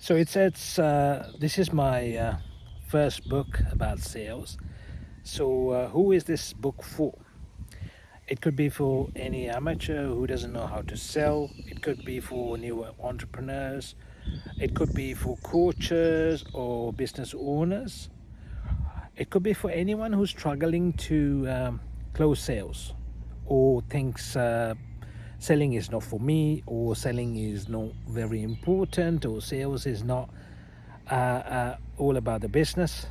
So it says this is my first book about sales. So who is this book for? It could be for any amateur who doesn't know how to sell. It could be for new entrepreneurs. It could be for coaches or business owners. It could be for anyone who's struggling to close sales or thinks selling is not for me, or selling is not very important, or sales is not all about the business.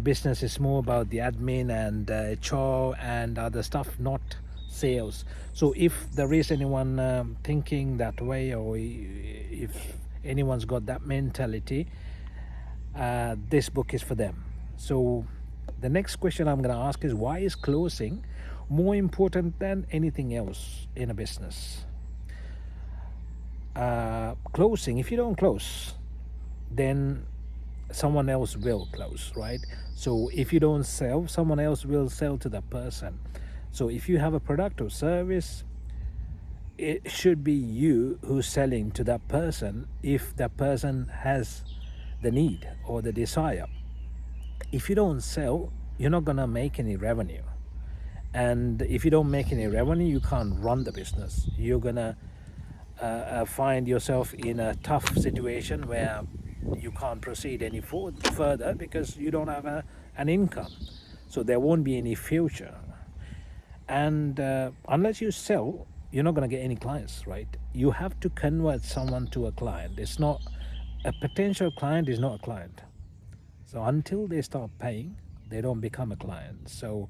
Business is more about the admin and HR and other stuff, not sales. So if there is anyone thinking that way, or if anyone's got that mentality, this book is for them. So the next question I'm going to ask is, why is closing more important than anything else in a business? Closing, if you don't close, then someone else will close, right? So if you don't sell, someone else will sell to that person. So if you have a product or service, it should be you who's selling to that person if that person has the need or the desire. If you don't sell, you're not gonna make any revenue. And if you don't make any revenue, you can't run the business. You're gonna find yourself in a tough situation where you can't proceed any further because you don't have an income. So there won't be any future. And unless you sell, you're not going to get any clients, right? You have to convert someone to a client. It's not a potential client is not a client. So until they start paying, they don't become a client. So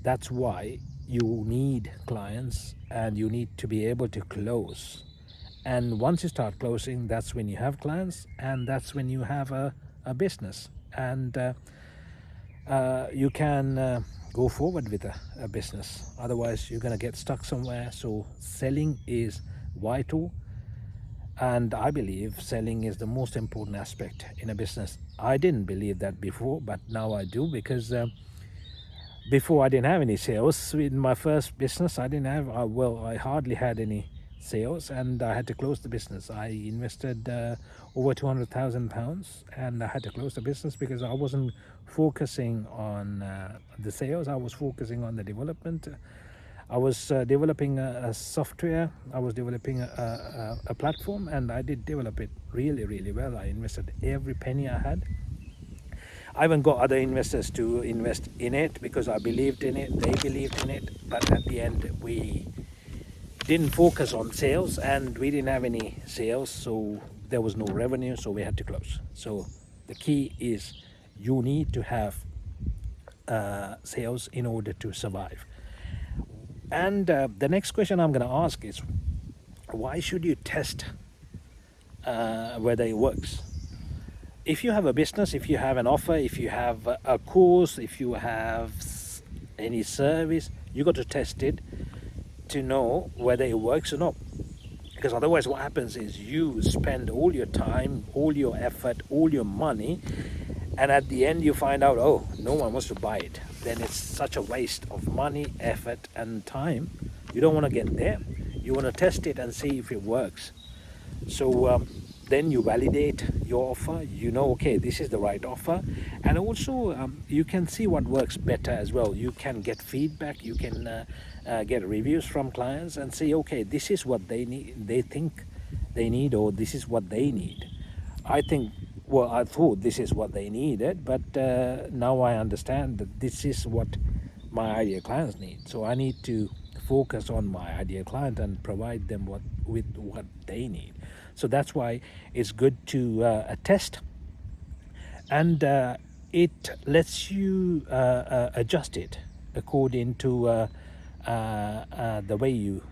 that's why you need clients and you need to be able to close. And once you start closing, that's when you have clients, and that's when you have a business. And you can go forward with a business. Otherwise, you're going to get stuck somewhere. So selling is vital. And I believe selling is the most important aspect in a business. I didn't believe that before, but now I do, because before I didn't have any sales. In my first business, I didn't have, I hardly had any sales, and I had to close the business. I invested over £200,000, and I had to close the business because I wasn't focusing on the sales. I was focusing on the development. I was developing a software. I was developing a platform, and I did develop it really, really well. I invested every penny I had. I even got other investors to invest in it because I believed in it, they believed in it, but at the end we didn't focus on sales, and we didn't have any sales, so there was no revenue, so we had to close. So the key is you need to have sales in order to survive. And the next question I'm going to ask is, why should you test whether it works? If you have a business, if you have an offer, if you have a course, if you have any service, you got to test it to know whether it works or not. Because otherwise what happens is you spend all your time, all your effort, all your money, and at the end you find out, oh, no one wants to buy it. Then it's such a waste of money, effort and time. You don't want to get there. You want to test it and see if it works. So then you validate your offer. You know, okay, this is the right offer. And also you can see what works better as well. You can get feedback. You can get reviews from clients and say, okay, this is what they need, they think they need, or this is what they need. I thought this is what they needed, but now I understand that this is what my ideal clients need. So I need to focus on my ideal client and provide them with what they need. So that's why it's good to test, and it lets you adjust it according to the way you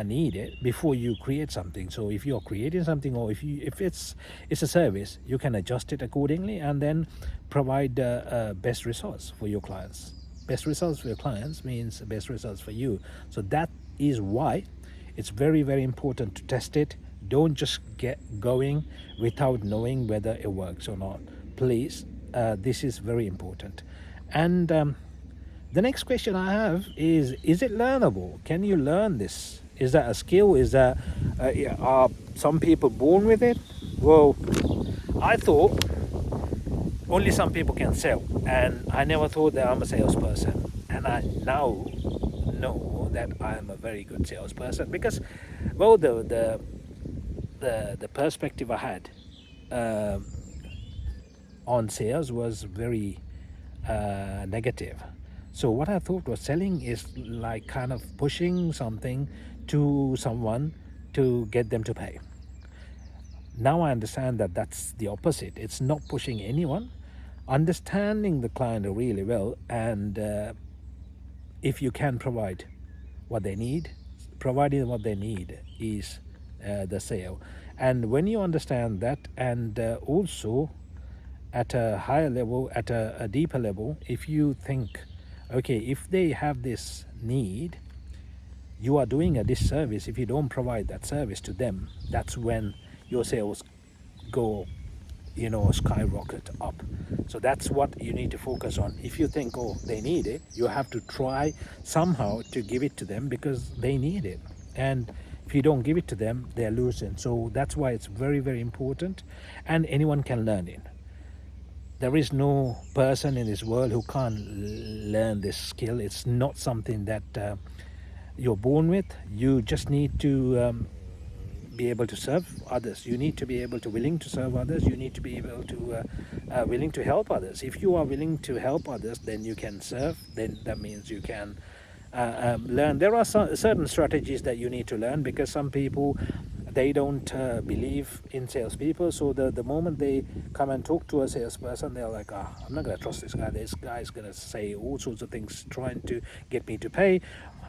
need it before you create something. So if you're creating something, or if it's a service, you can adjust it accordingly and then provide best results for your clients. Best results for your clients means best results for you. So that is why it's very, very important to test it. Don't just get going without knowing whether it works or not. Please, this is very important. And the next question I have is it learnable? Can you learn this? Is that a skill? Is that are some people born with it? Well, I thought only some people can sell, and I never thought that I'm a salesperson. And I now know that I am a very good salesperson because, well, the perspective I had uh, on sales was very negative. So what I thought was selling is like kind of pushing something to someone to get them to pay. Now I understand that that's the opposite. It's not pushing anyone, understanding the client really well, and if you can provide what they need, providing what they need is the sale. And when you understand that, and also at a higher level, at a deeper level, if you think, okay, if they have this need, you are doing a disservice if you don't provide that service to them. That's when your sales go, skyrocket up. So that's what you need to focus on. If you think, oh, they need it, you have to try somehow to give it to them because they need it. And if you don't give it to them, they're losing. So that's why it's very, very important, and anyone can learn it. There is no person in this world who can't learn this skill. It's not something that you're born with. You just need to be able to serve others. You need to be able to willing to serve others. You need to be able to willing to help others. If you are willing to help others, then you can serve. Then that means you can learn. There are certain strategies that you need to learn because some people, they don't believe in salespeople. So the moment they come and talk to a salesperson, they're like, I'm not going to trust this guy. This guy's going to say all sorts of things trying to get me to pay.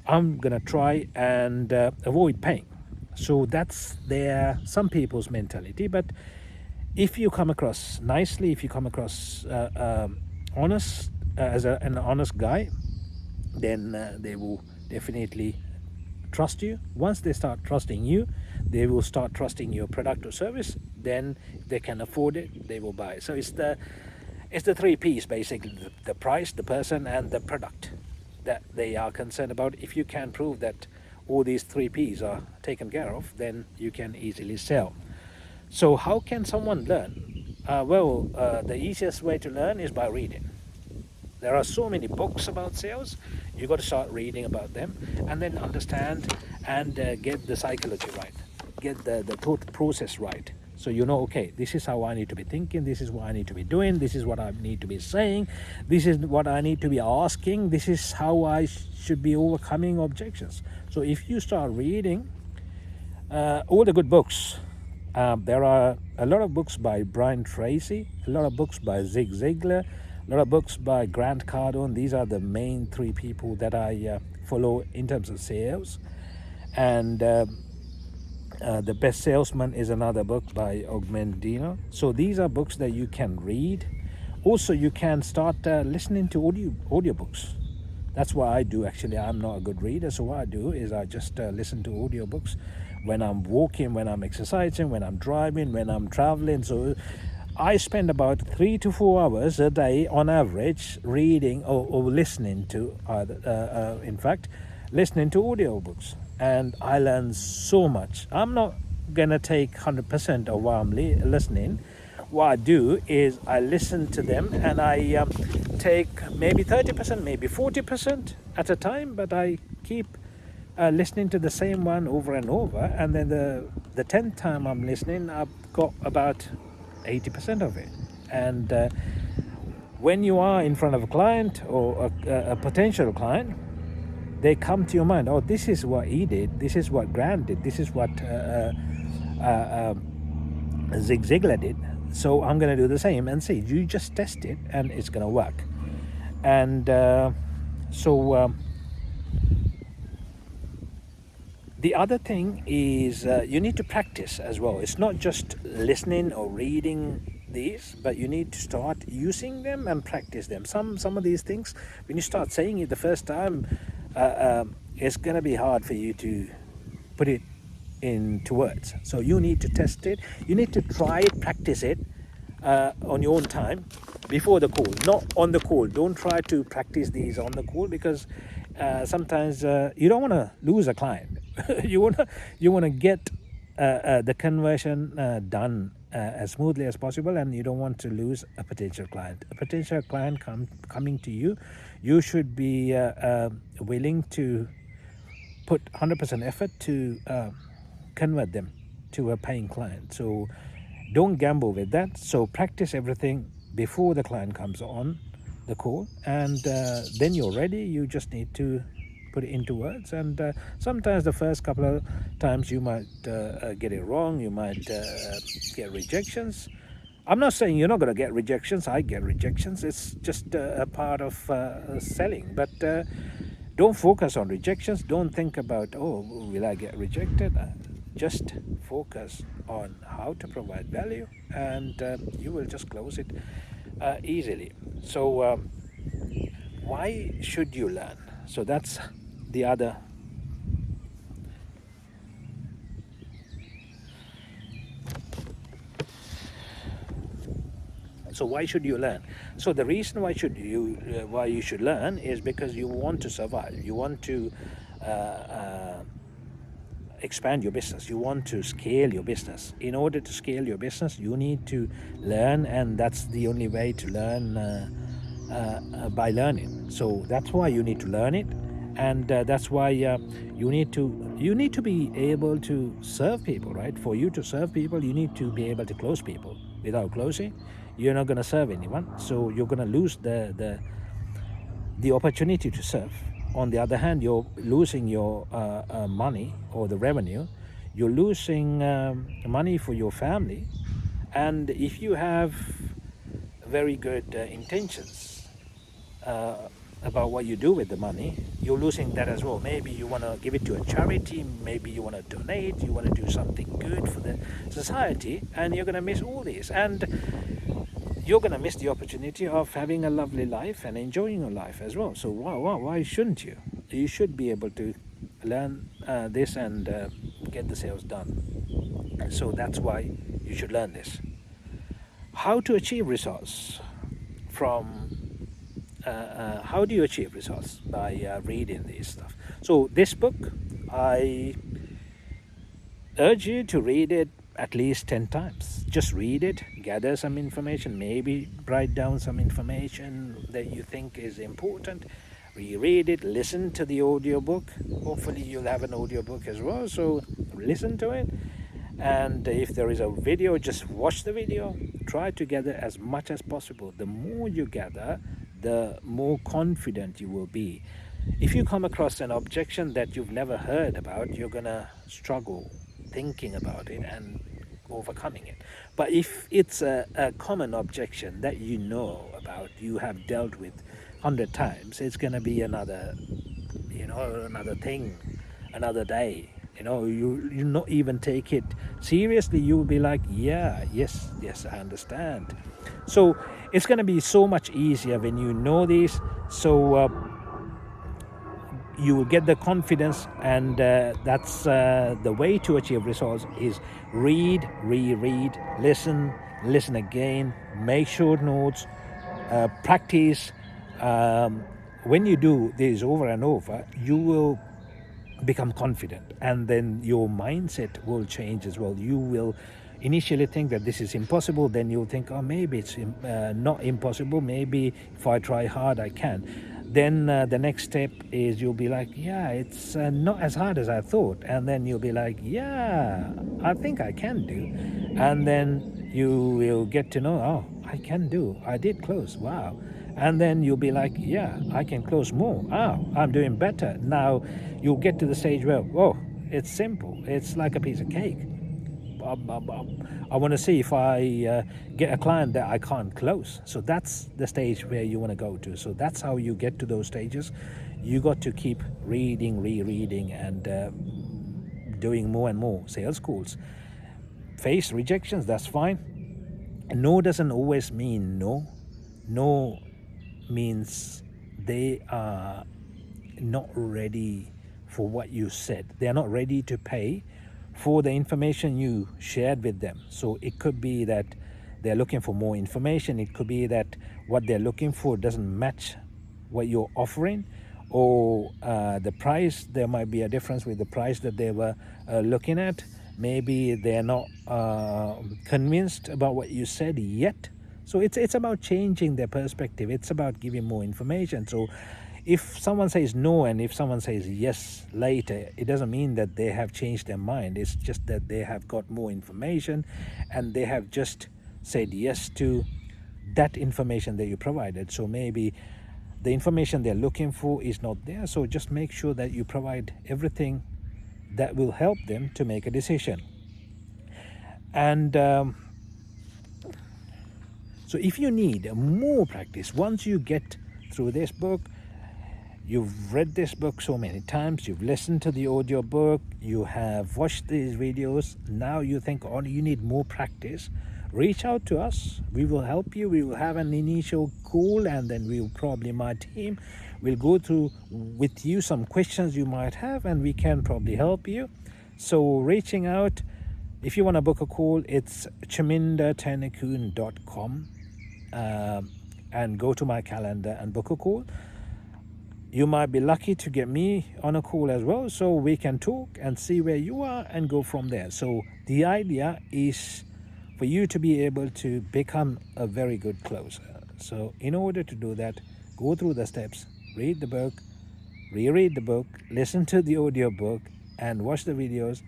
I'm going to try and avoid paying. So that's some people's mentality. But if you come across nicely, if you come across honest, as an honest guy, then they will definitely trust you. Once they start trusting you, they will start trusting your product or service. Then if they can afford it, they will buy. So it's the three P's basically: the price, the person, and the product that they are concerned about. If you can prove that all these three P's are taken care of, then you can easily sell. So how can someone learn? The easiest way to learn is by reading. There are so many books about sales. You got to start reading about them and then understand and get the psychology right, get the thought process right. So okay, this is how I need to be thinking, this is what I need to be doing, this is what I need to be saying, this is what I need to be asking, this is how I should be overcoming objections. So if you start reading all the good books, there are a lot of books by Brian Tracy, a lot of books by Zig Ziglar, a lot of books by Grant Cardone. These are the main three people that I follow in terms of sales. And The Best Salesman is another book by Og Mandino. So these are books that you can read. Also, you can start listening to audiobooks. That's what I do actually. I'm not a good reader, so what I do is I just listen to audiobooks when I'm walking, when I'm exercising, when I'm driving, when I'm traveling. So I spend about 3 to 4 hours a day on average reading or listening to, listening to audiobooks. And I learn so much. I'm not going to take 100% of what I'm listening. What I do is I listen to them and I take maybe 30%, maybe 40% at a time, but I keep listening to the same one over and over. And then the 10th time I'm listening, I've got about 80% of it. And when you are in front of a client or a potential client, they come to your mind. Oh, this is what he did. This is what Grant did. This is what Zig Ziglar did. So I'm going to do the same and see. You just test it and it's going to work. And the other thing is you need to practice as well. It's not just listening or reading these, but you need to start using them and practice them. Some of these things, when you start saying it the first time, it's going to be hard for you to put it into words. So you need to test it. You need to try it, practice it on your own time before the call, not on the call. Don't try to practice these on the call because sometimes you don't want to lose a client. You wanna get the conversion done as smoothly as possible, and you don't want to lose a potential client. A potential client coming to you, you should be willing to put 100% effort to convert them to a paying client. So don't gamble with that. So practice everything before the client comes on the call, and then you're ready. You just need to put it into words. And sometimes the first couple of times you might get it wrong. You might get rejections. I'm not saying you're not going to get rejections. I get rejections. It's just a part of selling. But don't focus on rejections. Don't think about, oh, will I get rejected? Just focus on how to provide value, and you will just close it easily. So why should you learn? So that's the other. So why should you learn? So the reason why you should learn is because you want to survive. You want to expand your business. You want to scale your business. In order to scale your business, you need to learn, and that's the only way to learn by learning. So that's why you need to learn it, and that's why you need to be able to serve people, right? For you to serve people, you need to be able to close people. Without closing, you're not going to serve anyone. So you're going to lose the opportunity to serve. On the other hand, you're losing your money or the revenue. You're losing money for your family. And if you have very good intentions about what you do with the money, you're losing that as well. Maybe you want to give it to a charity, maybe you want to donate, you want to do something good for the society, and you're going to miss all this. And you're going to miss the opportunity of having a lovely life and enjoying your life as well. So why shouldn't you? You should be able to learn this and get the sales done. So that's why you should learn this. How to achieve results how do you achieve results? By reading this stuff. So this book, I urge you to read it at least 10 times. Just read it, gather some information, maybe write down some information that you think is important, reread it, listen to the audiobook. Hopefully you'll have an audiobook as well, so listen to it. And if there is a video, just watch the video. Try to gather as much as possible. The more you gather, the more confident you will be. If you come across an objection that you've never heard about, you're gonna struggle thinking about it and overcoming it. But if it's a common objection that you know about, you have dealt with 100 times, it's gonna be another thing, another day. You not even take it seriously. You will be like, yes, I understand. So it's going to be so much easier when you know this. So you will get the confidence, and that's the way to achieve results is read, reread, listen again, make short notes, practice. When you do this over and over, you will become confident, and then your mindset will change as well. You will initially think that this is impossible, then you'll think, oh, maybe it's not impossible, maybe if I try hard I can. Then the next step is you'll be like, yeah, it's not as hard as I thought, and then you'll be like, yeah, I think I can do. And then you will get to know, oh, I did close, wow. And then you'll be like, yeah, I can close more. I'm doing better. Now you'll get to the stage where, whoa, it's simple. It's like a piece of cake. I want to see if I get a client that I can't close. So that's the stage where you want to go to. So that's how you get to those stages. You got to keep reading, rereading, and doing more and more sales calls. Face rejections, that's fine. No doesn't always mean no. No means they are not ready for what you said. They are not ready to pay for the information you shared with them. So it could be that they're looking for more information. It could be that what they're looking for doesn't match what you're offering, or the price. There might be a difference with the price that they were looking at. Maybe they're not convinced about what you said yet. So it's about changing their perspective. It's about giving more information. So if someone says no and if someone says yes later, it doesn't mean that they have changed their mind. It's just that they have got more information and they have just said yes to that information that you provided. So maybe the information they're looking for is not there. So just make sure that you provide everything that will help them to make a decision. And so if you need more practice, once you get through this book, you've read this book so many times, you've listened to the audio book, you have watched these videos, now you think, oh, you need more practice, reach out to us. We will help you. We will have an initial call, and then we'll probably, my team will go through with you some questions you might have, and we can probably help you. So reaching out, if you want to book a call, it's chamindatenekun.com, and go to my calendar and book a call. You might be lucky to get me on a call as well, so we can talk and see where you are and go from there. So the idea is for you to be able to become a very good closer. So in order to do that, go through the steps, read the book, reread the book, listen to the audio book, and watch the videos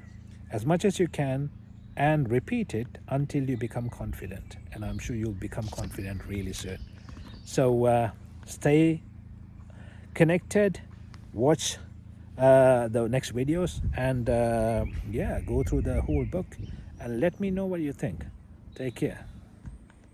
as much as you can, and repeat it until you become confident. And I'm sure you'll become confident really soon. So stay connected, watch the next videos, and yeah, go through the whole book and let me know what you think. Take care.